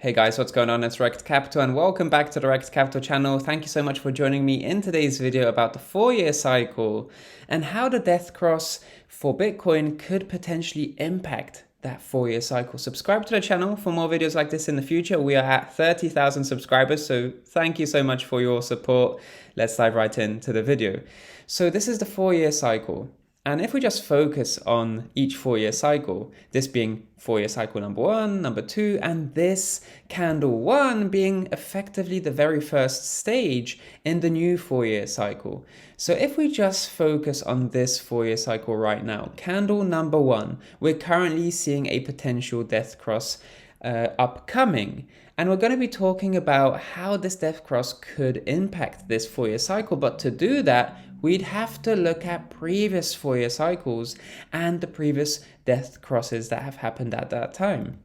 Hey guys, what's going on? It's Rekt Capital and welcome back to the Rekt Capital channel. Thank you so much for joining me in today's video about the 4-year cycle and how the death cross for Bitcoin could potentially impact that 4-year cycle. Subscribe to the channel for more videos like this in the future. We are at 30,000 subscribers, so thank you so much for your support. Let's dive right into the video. So this is the 4-year cycle. And if we just focus on each 4-year cycle, this being 4-year cycle number 1, number 2, and this candle 1 being effectively the very first stage in the new 4-year cycle. So if we just focus on this 4-year cycle right now, candle number 1, we're currently seeing a potential death cross upcoming. And we're going to be talking about how this death cross could impact this 4-year cycle. But to do that, we'd have to look at previous 4-year cycles and the previous death crosses that have happened at that time.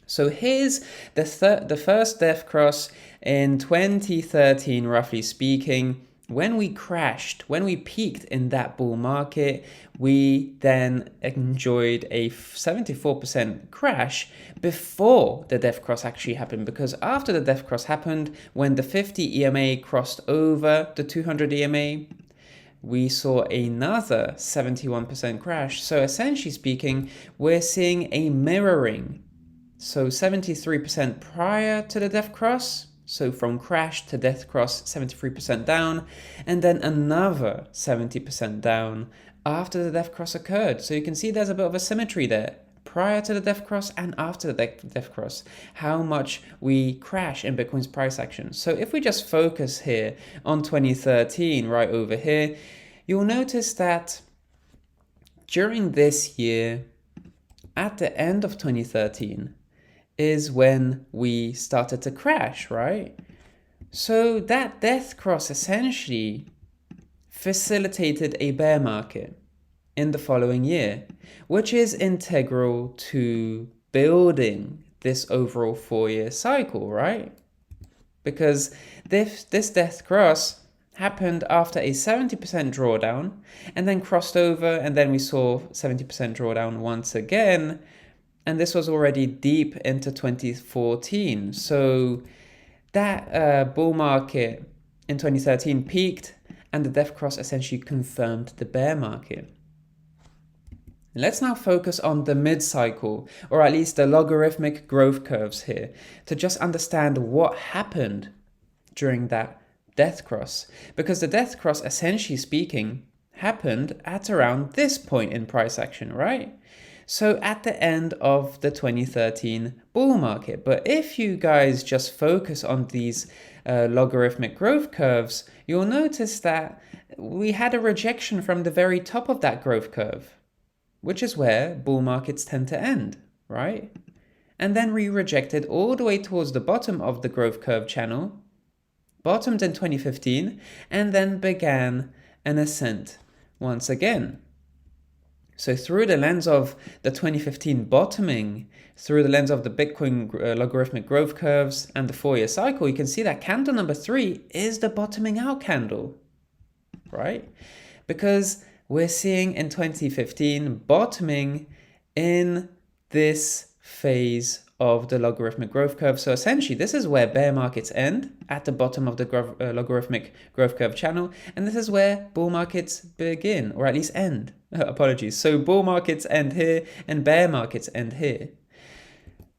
So here's the first death cross in 2013, roughly speaking. When we crashed, when we peaked in that bull market, we then enjoyed a 74% crash before the death cross actually happened. Because after the death cross happened, when the 50 EMA crossed over the 200 EMA, we saw another 71% crash. So essentially speaking, we're seeing a mirroring. So 73% prior to the death cross, so from crash to death cross, 73% down, and then another 70% down after the death cross occurred. So you can see there's a bit of a symmetry there. Prior to the death cross and after the death cross, how much we crash in Bitcoin's price action. So if we just focus here on 2013, right over here, you'll notice that during this year, at the end of 2013, is when we started to crash, right? So that death cross essentially facilitated a bear market in the following year, which is integral to building this overall 4-year cycle, right? Because this death cross happened after a 70% drawdown and then crossed over, and then we saw 70% drawdown once again. And this was already deep into 2014. So that bull market in 2013 peaked, and the death cross essentially confirmed the bear market. Let's now focus on the mid-cycle, or at least the logarithmic growth curves here, to just understand what happened during that death cross. Because the death cross, essentially speaking, happened at around this point in price action, right? So at the end of the 2013 bull market. But if you guys just focus on these logarithmic growth curves, you'll notice that we had a rejection from the very top of that growth curve, which is where bull markets tend to end, right? And then we rejected all the way towards the bottom of the growth curve channel, bottomed in 2015, and then began an ascent once again. So through the lens of the 2015 bottoming, through the lens of the Bitcoin logarithmic growth curves and the 4-year cycle, you can see that candle number 3 is the bottoming out candle, right? Because we're seeing in 2015 bottoming in this phase of the logarithmic growth curve. So essentially, this is where bear markets end, at the bottom of the logarithmic growth curve channel, and this is where bull markets begin, or at least end. Apologies. So bull markets end here, and bear markets end here.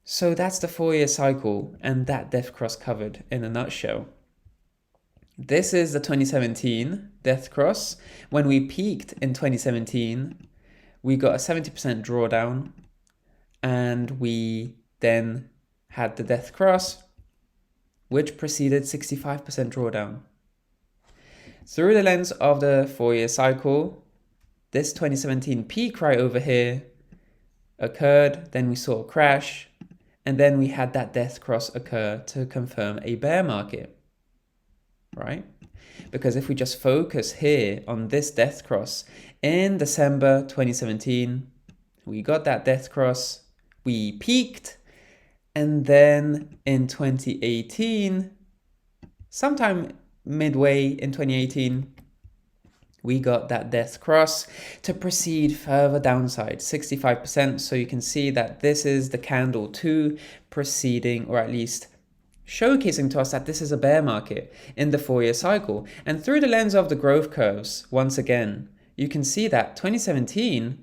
So that's the 4-year cycle, and that death cross covered in a nutshell. This is the 2017 death cross. When we peaked in 2017, we got a 70% drawdown, and we then had the death cross, which preceded 65% drawdown. Through the lens of the 4-year cycle, this 2017 peak right over here occurred, then we saw a crash, and then we had that death cross occur to confirm a bear market, right? Because if we just focus here on this death cross, in December 2017, we got that death cross, we peaked, and then in 2018, sometime midway in 2018, we got that death cross to proceed further downside, 65%. So you can see that this is the candle 2 proceeding, or at least showcasing to us that this is a bear market in the 4-year cycle. And through the lens of the growth curves, once again, you can see that 2017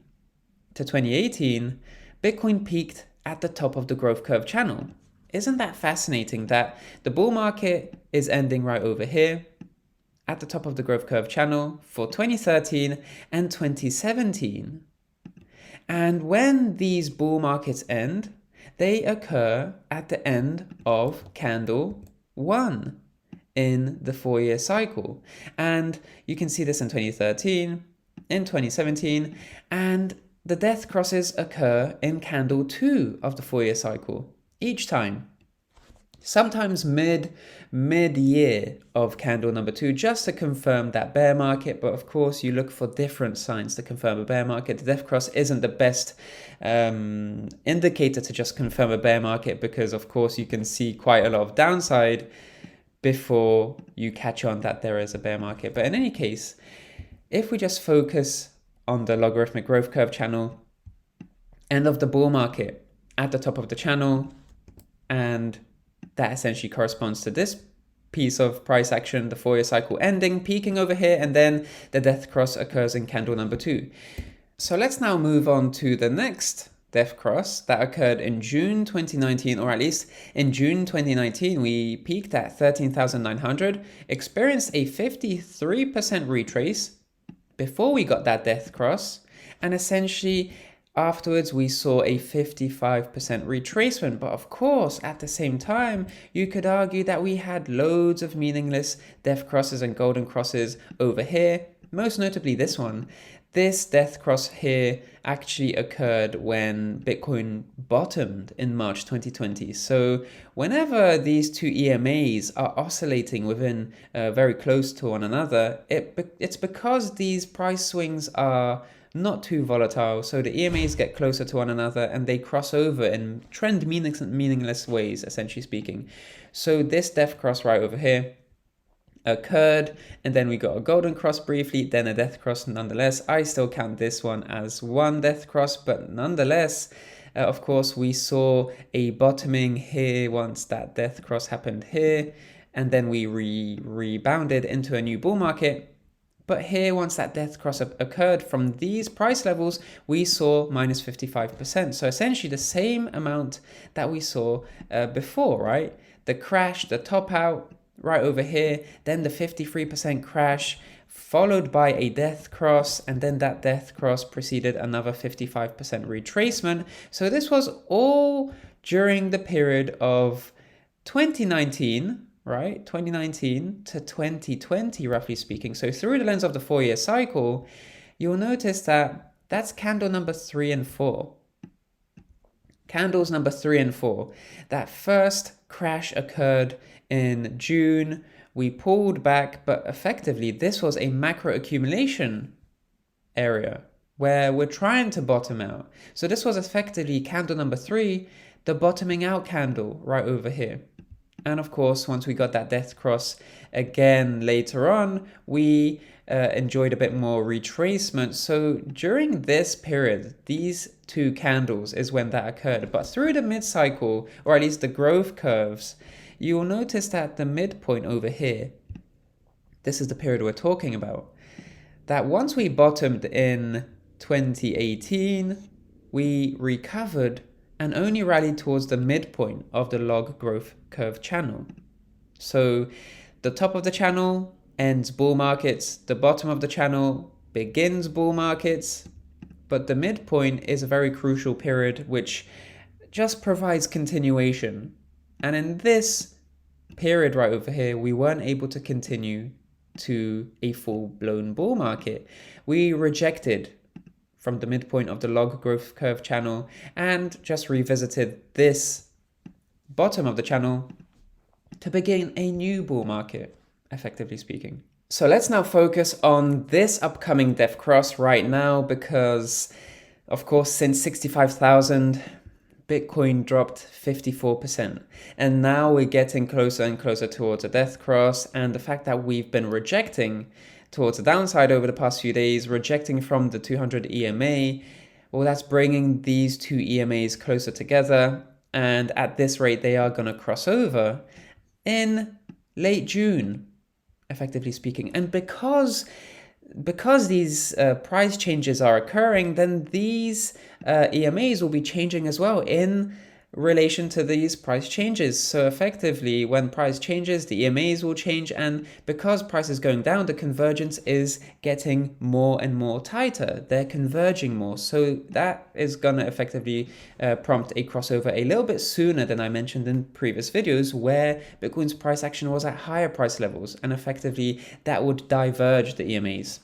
to 2018, Bitcoin peaked at the top of the growth curve channel. Isn't that fascinating that the bull market is ending right over here at the top of the growth curve channel for 2013 and 2017. And when these bull markets end, they occur at the end of candle 1 in the 4-year cycle. And you can see this in 2013, in 2017, and the death crosses occur in candle 2 of the 4-year cycle each time. Sometimes mid-year of candle number 2, just to confirm that bear market. But of course, you look for different signs to confirm a bear market. The death cross isn't the best indicator to just confirm a bear market, because of course you can see quite a lot of downside before you catch on that there is a bear market. But in any case, if we just focus on the logarithmic growth curve channel, end of the bull market at the top of the channel, and that essentially corresponds to this piece of price action, the 4-year cycle ending, peaking over here, and then the death cross occurs in candle number 2. So let's now move on to the next death cross that occurred in June 2019, or at least in June 2019, we peaked at 13,900, experienced a 53% retrace before we got that death cross, and essentially afterwards, we saw a 55% retracement. But of course, at the same time, you could argue that we had loads of meaningless death crosses and golden crosses over here, most notably this one. This death cross here actually occurred when Bitcoin bottomed in March 2020. So whenever these two EMAs are oscillating within very close to one another, it's because these price swings are not too volatile, so the EMAs get closer to one another and they cross over in trend meaningless ways, essentially speaking. So this death cross right over here occurred, and then we got a golden cross briefly, then a death cross nonetheless. I still count this one as one death cross, but nonetheless, of course, we saw a bottoming here once that death cross happened here, and then we rebounded into a new bull market. But here, once that death cross occurred from these price levels, we saw minus 55%. So essentially the same amount that we saw before, right? The crash, the top out right over here, then the 53% crash, followed by a death cross, and then that death cross preceded another 55% retracement. So this was all during the period of 2019, right? 2019 to 2020, roughly speaking. So through the lens of the 4-year cycle, you'll notice that that's candle number 3 and 4. Candles number 3 and 4. That first crash occurred in June. We pulled back, but effectively this was a macro accumulation area where we're trying to bottom out. So this was effectively candle number 3, the bottoming out candle right over here. And of course, once we got that death cross again later on, we enjoyed a bit more retracement. So during this period, these two candles is when that occurred. But through the mid-cycle, or at least the growth curves, you will notice that the midpoint over here, this is the period we're talking about, that once we bottomed in 2018, we recovered and only rallied towards the midpoint of the log growth curve channel. So the top of the channel ends bull markets, the bottom of the channel begins bull markets, but the midpoint is a very crucial period which just provides continuation. And in this period right over here, we weren't able to continue to a full-blown bull market. We rejected from the midpoint of the log growth curve channel and just revisited this bottom of the channel to begin a new bull market, effectively speaking. So let's now focus on this upcoming death cross right now, because of course, since 65,000, Bitcoin dropped 54%. And now we're getting closer and closer towards a death cross. And the fact that we've been rejecting towards the downside over the past few days, rejecting from the 200 EMA. Well, that's bringing these two EMAs closer together. And at this rate, they are going to cross over in late June, effectively speaking. And because these price changes are occurring, then these EMAs will be changing as well in relation to these price changes. So effectively, when price changes, the EMAs will change, and because price is going down, the convergence is getting more and more tighter. They're converging more. So that is going to effectively prompt a crossover a little bit sooner than I mentioned in previous videos, where Bitcoin's price action was at higher price levels, and effectively that would diverge the EMAs.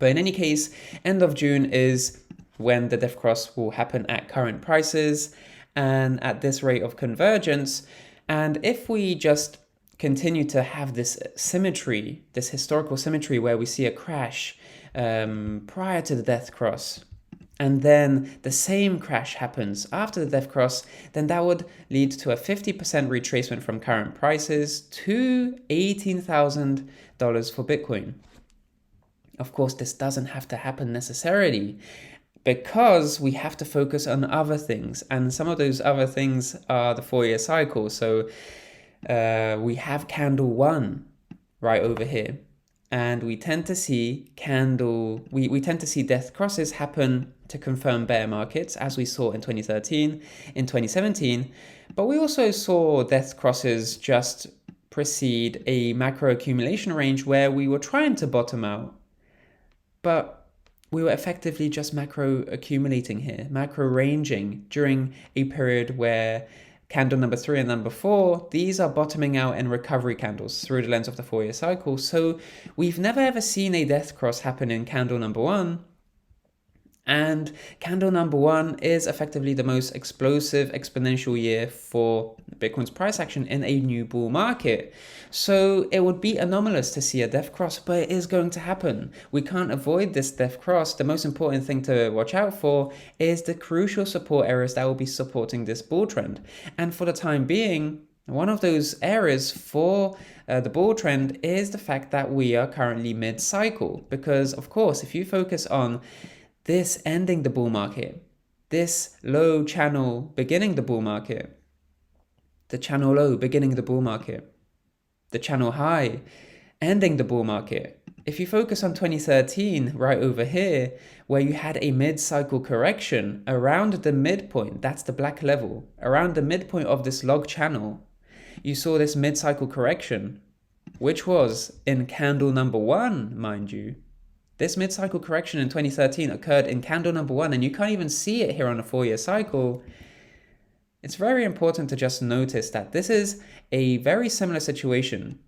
But in any case, end of June is when the def cross will happen at current prices and at this rate of convergence. And if we just continue to have this symmetry, this historical symmetry where we see a crash prior to the death cross, and then the same crash happens after the death cross, then that would lead to a 50% retracement from current prices to $18,000 for Bitcoin. Of course, this doesn't have to happen necessarily, because we have to focus on other things. And some of those other things are the 4-year cycle. So we have candle 1 right over here. And we tend to see we tend to see death crosses happen to confirm bear markets, as we saw in 2013, in 2017. But we also saw death crosses just precede a macro accumulation range where we were trying to bottom out. But we were effectively just macro accumulating here, macro ranging during a period where candle number 3 and number 4, these are bottoming out and recovery candles through the lens of the 4-year cycle. So we've never ever seen a death cross happen in candle number 1. And candle number 1 is effectively the most explosive exponential year for Bitcoin's price action in a new bull market. So it would be anomalous to see a death cross, but it is going to happen. We can't avoid this death cross. The most important thing to watch out for is the crucial support areas that will be supporting this bull trend. And for the time being, one of those areas for the bull trend is the fact that we are currently mid-cycle. Because, of course, if you focus on this ending the bull market, this low channel beginning the bull market, the channel low beginning the bull market, the channel high ending the bull market. If you focus on 2013 right over here, where you had a mid-cycle correction around the midpoint, that's the black level, around the midpoint of this log channel, you saw this mid-cycle correction, which was in candle number 1, mind you. This mid-cycle correction in 2013 occurred in candle number 1, and you can't even see it here on a 4-year cycle. It's very important to just notice that this is a very similar situation.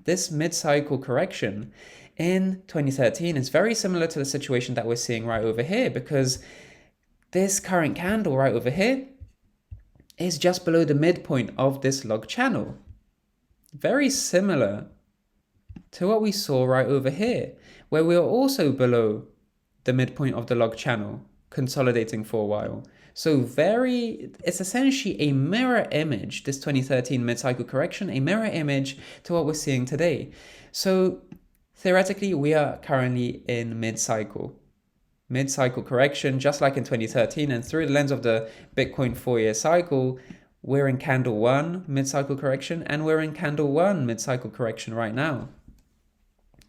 This mid-cycle correction in 2013 is very similar to the situation that we're seeing right over here, because this current candle right over here is just below the midpoint of this log channel. Very similar to what we saw right over here, where we are also below the midpoint of the log channel, consolidating for a while. So it's essentially a mirror image, this 2013 mid-cycle correction, a mirror image to what we're seeing today. So theoretically, we are currently in mid-cycle correction, just like in 2013. And through the lens of the Bitcoin 4-year cycle, we're in candle 1 mid-cycle correction, and we're in candle 1 mid-cycle correction right now.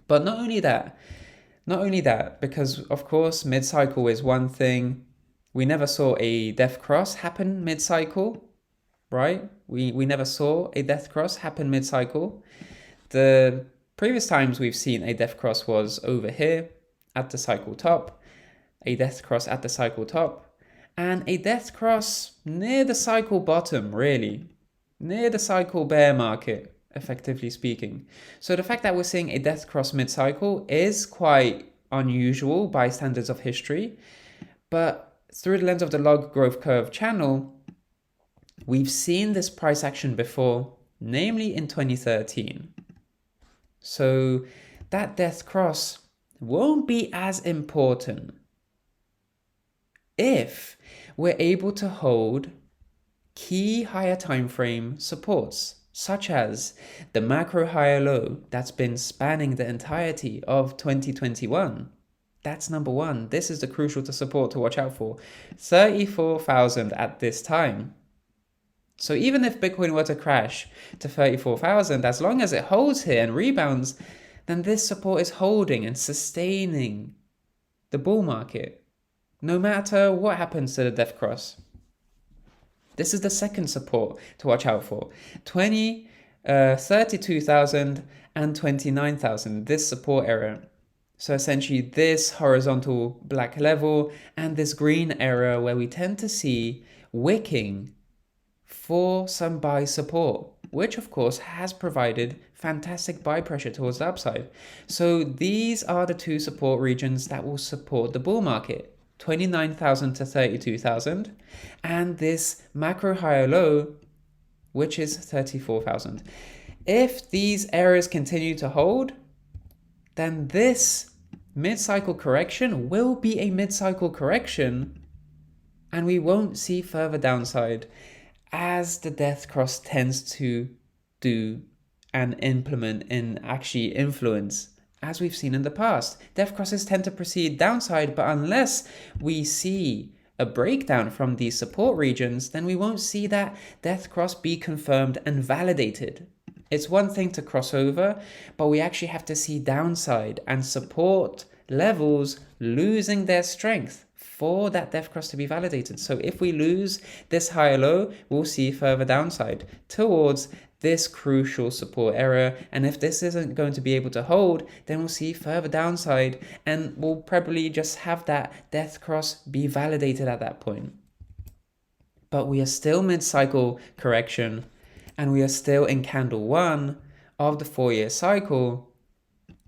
But not only that, because of course, mid-cycle is one thing. We never saw a death cross happen mid-cycle, right? We never saw a death cross happen mid-cycle. The previous times we've seen a death cross was over here at the cycle top, a death cross at the cycle top, and a death cross near the cycle bottom, really, near the cycle bear market, effectively speaking. So the fact that we're seeing a death cross mid-cycle is quite unusual by standards of history, but through the lens of the log growth curve channel, we've seen this price action before, namely in 2013. So that death cross won't be as important if we're able to hold key higher time frame supports. such as the macro higher low that's been spanning the entirety of 2021. That's number one. This is the crucial support to watch out for. 34,000 at this time. So even if Bitcoin were to crash to 34,000, as long as it holds here and rebounds, then this support is holding and sustaining the bull market, no matter what happens to the death cross. This is the second support to watch out for. 32,000 and 29,000, this support area. So essentially this horizontal black level and this green area where we tend to see wicking for some buy support, which of course has provided fantastic buy pressure towards the upside. So these are the two support regions that will support the bull market, 29,000 to 32,000, and this macro higher low, which is 34,000. If these areas continue to hold, then this mid-cycle correction will be a mid-cycle correction, and we won't see further downside as the death cross tends to do and implement and actually influence, as we've seen in the past. Death crosses tend to proceed downside, but unless we see a breakdown from these support regions, then we won't see that death cross be confirmed and validated. It's one thing to cross over, but we actually have to see downside and support levels losing their strength for that death cross to be validated. So if we lose this higher low, we'll see further downside towards this crucial support area. And if this isn't going to be able to hold, then we'll see further downside, and we'll probably just have that death cross be validated at that point. But we are still mid-cycle correction, and we are still in candle 1 of the 4-year cycle.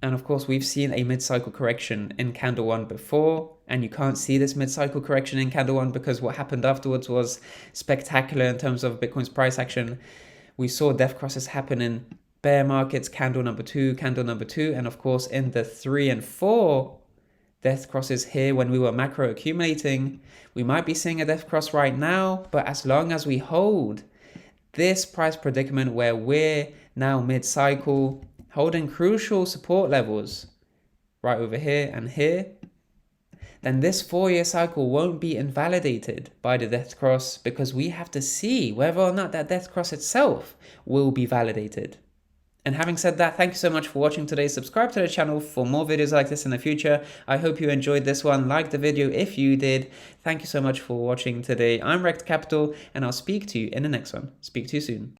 And of course, we've seen a mid-cycle correction in candle 1 before, and you can't see this mid-cycle correction in candle 1 because what happened afterwards was spectacular in terms of Bitcoin's price action. We saw death crosses happen in bear markets, candle number 2, and of course in the 3 and 4 death crosses here when we were macro accumulating. We might be seeing a death cross right now, but as long as we hold this price predicament where we're now mid-cycle, holding crucial support levels right over here and here, then this 4-year cycle won't be invalidated by the death cross, because we have to see whether or not that death cross itself will be validated. And having said that, thank you so much for watching today. Subscribe to the channel for more videos like this in the future. I hope you enjoyed this one. Like the video if you did. Thank you so much for watching today. I'm Rekt Capital, and I'll speak to you in the next one. Speak to you soon.